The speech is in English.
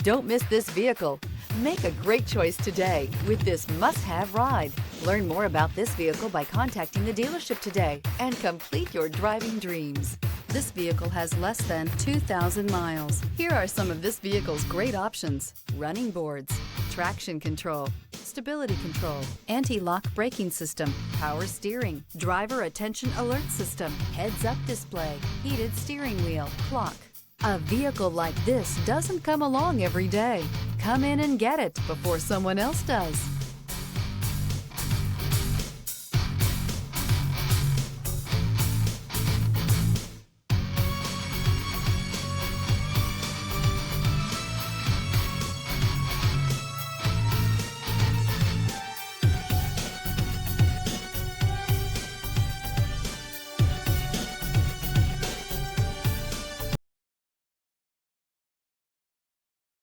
Don't miss this vehicle. Make a great choice today with this must-have ride. Learn more about this vehicle by contacting the dealership today and complete your driving dreams. This vehicle has less than 2,000 miles. Here are some of this vehicle's great options: running boards, traction control, stability control, anti-lock braking system, power steering, driver attention alert system, heads-up display, heated steering wheel, clock. A vehicle like this doesn't come along every day. Come in and get it before someone else does.